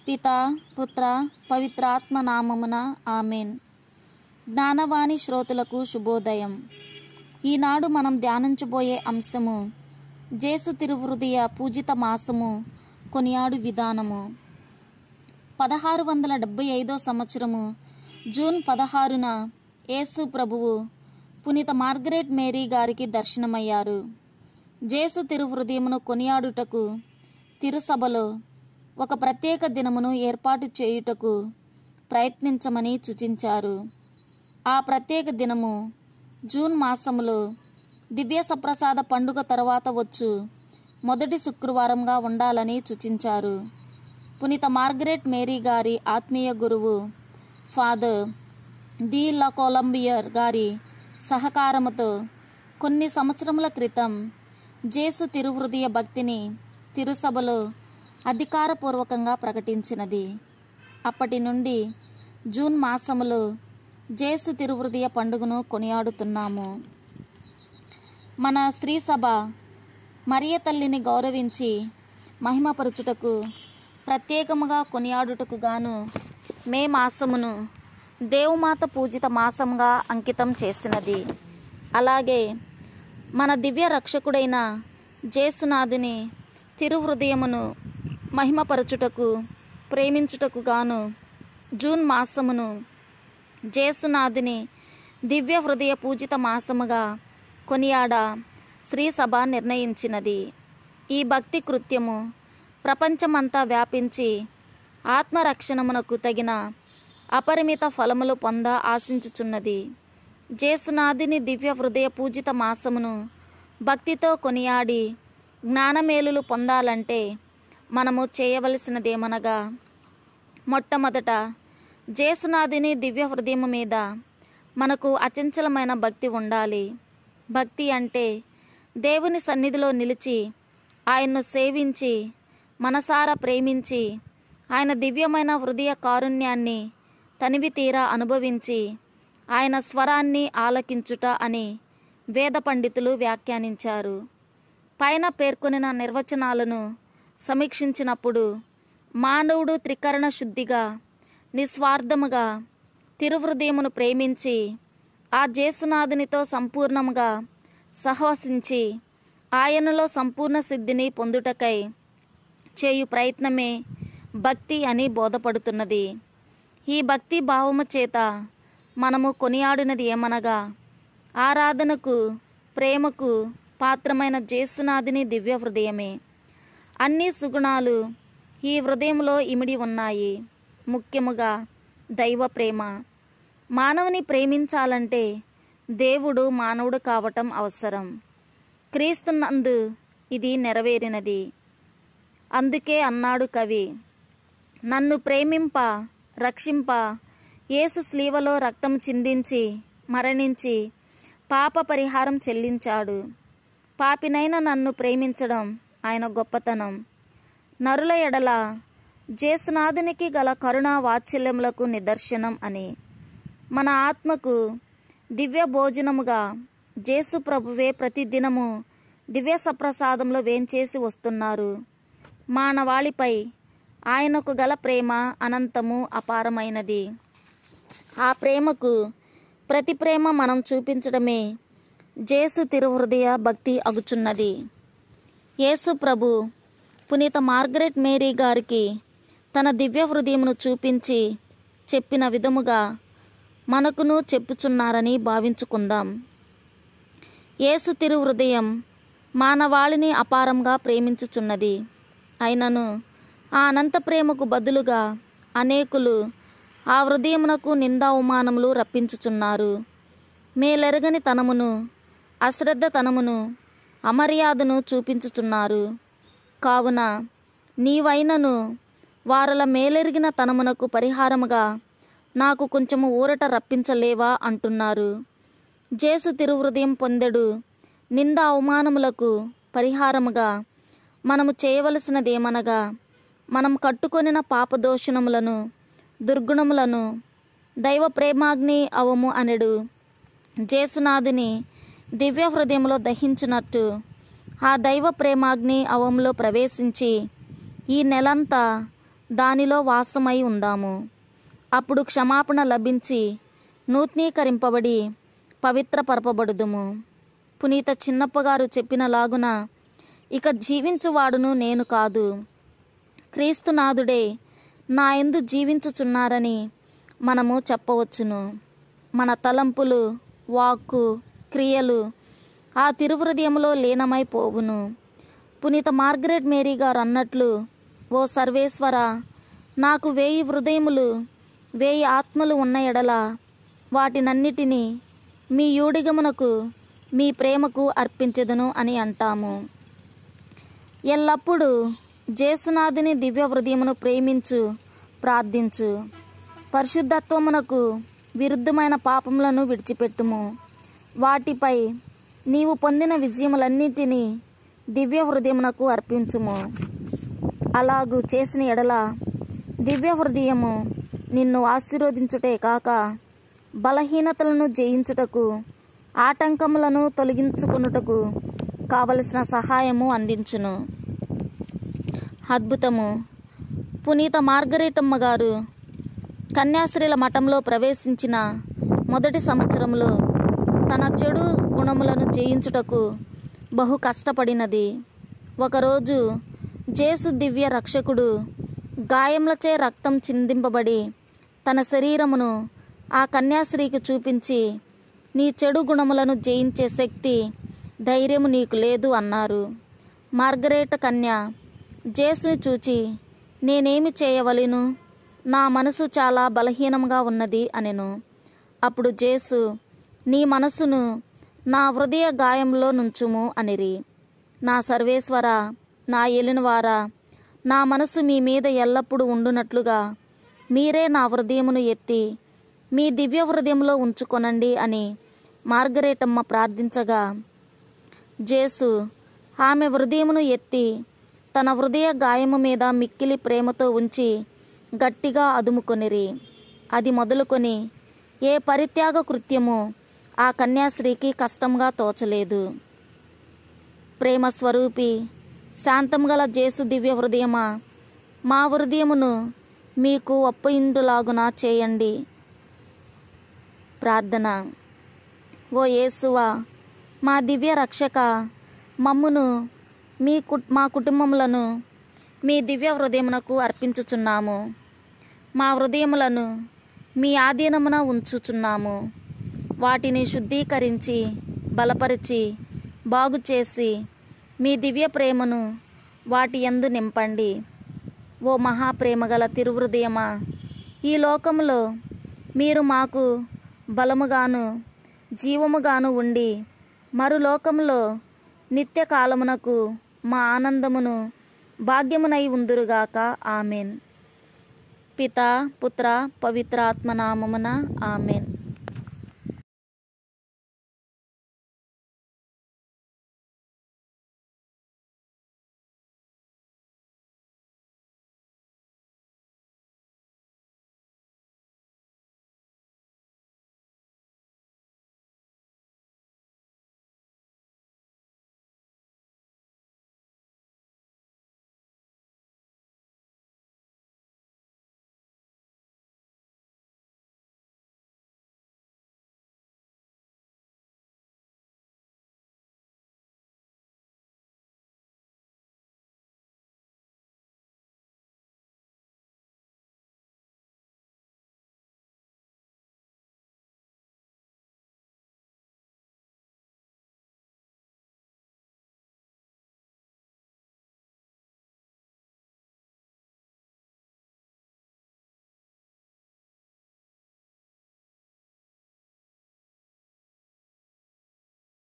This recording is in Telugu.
పితా పుత్ర పవిత్రాత్మ నామమున ఆమెన్. జ్ఞానవాణి శ్రోతలకు శుభోదయం. ఈనాడు మనం ధ్యానించబోయే అంశము జేసు తిరుహృదయ పూజిత మాసము కొనియాడు విధానము. 1675 సంవత్సరము జూన్ 16న యేసు ప్రభువు పునీత మార్గరెట్ మేరీ గారికి దర్శనమయ్యారు. జేసు తిరుహృదయమును కొనియాడుటకు తిరుసభలో ఒక ప్రత్యేక దినమును ఏర్పాటు చేయుటకు ప్రయత్నించమని సూచించారు. ఆ ప్రత్యేక దినము జూన్ మాసములో దివ్య సప్రసాద పండుగ తర్వాత వచ్చు మొదటి శుక్రవారంగా ఉండాలని సూచించారు. పునీత మార్గరెట్ మేరీ గారి ఆత్మీయ గురువు ఫాదర్ డి లా కొలంబియర్ గారి సహకారముతో కొన్ని సంవత్సరముల క్రితం జేసు తిరుహృదయ భక్తిని తిరుసభలో అధికారపూర్వకంగా ప్రకటించినది. అప్పటి నుండి జూన్ మాసములో జేసు తిరుహృదయ పండుగను కొనియాడుతున్నాము. మన శ్రీ సభ మరియ తల్లిని గౌరవించి మహిమపరచుటకు ప్రత్యేకముగా కొనియాడుటకు గాను మే మాసమును దేవమాత పూజిత మాసంగా అంకితం చేసినది. అలాగే మన దివ్య రక్షకుడైన జేసునాథుని తిరుహృదయమును మహిమపరచుటకు ప్రేమించుటకు గాను జూన్ మాసమును జేసునాథుని దివ్య హృదయ పూజిత మాసముగా కొనియాడ శ్రీ సభ నిర్ణయించినది. ఈ భక్తి కృత్యము ప్రపంచమంతా వ్యాపించి ఆత్మరక్షణమునకు తగిన అపరిమిత ఫలములు పొంద ఆశించుచున్నది. జేసునాథుని దివ్య హృదయ పూజిత మాసమును భక్తితో కొనియాడి జ్ఞానమేలులు పొందాలంటే మనము చేయవలసినదేమనగా, మొట్టమొదట జేసునాథుని దివ్య హృదయము మీద మనకు అచంచలమైన భక్తి ఉండాలి. భక్తి అంటే దేవుని సన్నిధిలో నిలిచి ఆయన్ను సేవించి మనసారా ప్రేమించి ఆయన దివ్యమైన హృదయ కారుణ్యాన్ని తనివి తీరా అనుభవించి ఆయన స్వరాన్ని ఆలకించుట అని వేద పండితులు వ్యాఖ్యానించారు. పైన పేర్కొనిన నిర్వచనాలను సమీక్షించినప్పుడు మానవుడు త్రికరణ శుద్ధిగా నిస్వార్థముగా తిరుహృదయమును ప్రేమించి ఆ జేసునాథునితో సంపూర్ణముగా సహవసించి ఆయనలో సంపూర్ణ సిద్ధిని పొందుటకై చేయు ప్రయత్నమే భక్తి అని బోధపడుతున్నది. ఈ భక్తి భావము చేత మనము కొనియాడినది ఏమనగా, ఆరాధనకు ప్రేమకు పాత్రమైన జేసునాథుని దివ్య హృదయమే. అన్ని సుగుణాలు ఈ హృదయంలో ఇమిడి ఉన్నాయి. ముఖ్యముగా దైవ ప్రేమ. మానవుని ప్రేమించాలంటే దేవుడు మానవుడు కావటం అవసరం. క్రీస్తునందు ఇది నెరవేరినది. అందుకే అన్నాడు కవి, నన్ను ప్రేమింప రక్షింప యేసు స్లీవలో రక్తం చిందించి మరణించి పాప పరిహారం చెల్లించాడు. పాపినైన నన్ను ప్రేమించడం ఆయన గొప్పతనం. నరుల ఎడల జేసునాథునికి గల కరుణా వాత్సల్యములకు నిదర్శనం అని. మన ఆత్మకు దివ్య భోజనముగా జేసు ప్రభువే ప్రతిదినము దివ్య సప్రసాదంలో వేంచేసి వస్తున్నారు. మానవాళిపై ఆయనకు గల ప్రేమ అనంతము అపారమైనది. ఆ ప్రేమకు ప్రతి ప్రేమ మనం చూపించడమే జేసు తిరుహృదయ భక్తి అగుచున్నది. యేసు ప్రభు పునీత మార్గరెట్ మేరీ గారికి తన దివ్య హృదయమును చూపించి చెప్పిన విధముగా మనకును చెప్పుచున్నారని భావించుకుందాం. యేసు తిరుహృదయం మానవాళిని అపారంగా ప్రేమించుచున్నది. అయినను ఆ అనంత ప్రేమకు బదులుగా అనేకులు ఆ హృదయమునకు నిందావమానములు రప్పించుచున్నారు. మేలెరగని తనమును అశ్రద్ధతనమును అమర్యాదను చూపించుచున్నారు. కావున నీవైనను వారల మేలెరిగిన తనమునకు పరిహారముగా నాకు కొంచెము ఊరట రప్పించలేవా అంటున్నారు. జేసు తిరుహృదయం పొందెడు నింద అవమానములకు పరిహారముగా మనము చేయవలసినదేమనగా, మనం కట్టుకొనిన పాపదోషణములను దుర్గుణములను దైవ ప్రేమాగ్ని అవము అనెడు జేసునాథుని దివ్య హృదయంలో దహించినట్టు ఆ దైవ ప్రేమాగ్ని అవంలో ప్రవేశించి ఈ నెలంతా దానిలో వాసమై ఉందాము. అప్పుడు క్షమాపణ లభించి నూతనీకరింపబడి పవిత్రపరపబడుదుము. పునీత చిన్నప్ప గారు చెప్పినలాగున ఇక జీవించువాడును నేను కాదు, క్రీస్తునాథుడే నా యందు జీవించుచున్నారని మనము చెప్పవచ్చును. మన తలంపులు, వాక్కు, క్రియలు ఆ తిరుహృదయంలో లీనమైపోవును. పునీత మార్గరెట్ మేరీ గారు అన్నట్లు, ఓ సర్వేశ్వర, నాకు 1000 హృదయములు 1000 ఆత్మలు ఉన్న ఎడల వాటినన్నిటినీ మీ యూడిగమునకు మీ ప్రేమకు అర్పించెదను అని అంటాము. ఎల్లప్పుడూ జేసునాథుని దివ్య హృదయమును ప్రేమించు, ప్రార్థించు. పరిశుద్ధత్వమునకు విరుద్ధమైన పాపములను విడిచిపెట్టుము. వాటిపై నీవు పొందిన విజయములన్నింటినీ దివ్య హృదయమునకు అర్పించుము. అలాగూ చేసిన ఎడల దివ్య హృదయము నిన్ను ఆశీర్వదించుటే కాక బలహీనతలను జయించుటకు, ఆటంకములను తొలగించుకొనుటకు కావలసిన సహాయము అందించును. అద్భుతము. పునీత మార్గరేటమ్మ గారు కన్యాశ్రీల మఠంలో ప్రవేశించిన మొదటి సంవత్సరంలో తన చెడు గుణములను జయించుటకు బహు కష్టపడినది. ఒకరోజు జేసు దివ్య రక్షకుడు గాయములచే రక్తం చిందింపబడి తన శరీరమును ఆ కన్యాశ్రీకి చూపించి, నీ చెడు గుణములను జయించే శక్తి, ధైర్యము నీకు లేదు అన్నారు. మార్గరేట్ కన్య జేసుని చూచి, నేనేమి చేయవలెను? నా మనసు చాలా బలహీనంగా ఉన్నది అనెను. అప్పుడు జేసు, నీ మనసును నా హృదయ గాయంలో నుంచుము అనిరి. నా సర్వేశ్వర, నా ఏలినవారా, నా మనసు మీ మీద ఎల్లప్పుడూ ఉండునట్లుగా మీరే నా హృదయమును ఎత్తి మీ దివ్య హృదయంలో ఉంచుకొనండి అని మార్గరేటమ్మ ప్రార్థించగా, జేసు ఆమె హృదయమును ఎత్తి తన హృదయ గాయము మీద మిక్కిలి ప్రేమతో ఉంచి గట్టిగా అదుముకొనిరి. అది మొదలుకొని ఏ పరిత్యాగ కృత్యము ఆ కన్యాశ్రీకి కష్టంగా తోచలేదు. ప్రేమ స్వరూపి, శాంతం గల జేసు దివ్య హృదయమా, మా హృదయమును మీకు ఒప్పయిండులాగున చేయండి. ప్రార్థన. ఓ యేసువా, మా దివ్య రక్షక, మమ్మును మా కుటుంబములను మీ దివ్య హృదయమునకు అర్పించుచున్నాము. మా హృదయములను మీ ఆధీనమున ఉంచుచున్నాము. వాటిని శుద్ధీకరించి, బలపరిచి, బాగుచేసి మీ దివ్య ప్రేమను వాటి యందు నింపండి. ఓ మహాప్రేమగల తిరుహృదయమా, ఈ లోకములో మీరు మాకు బలముగాను జీవముగాను ఉండి మరులోకములో నిత్యకాలమునకు మా ఆనందమును భాగ్యమునై ఉందురుగాక. ఆమెన్. పితా, పుత్ర, పవిత్రాత్మ నామమున. ఆమెన్.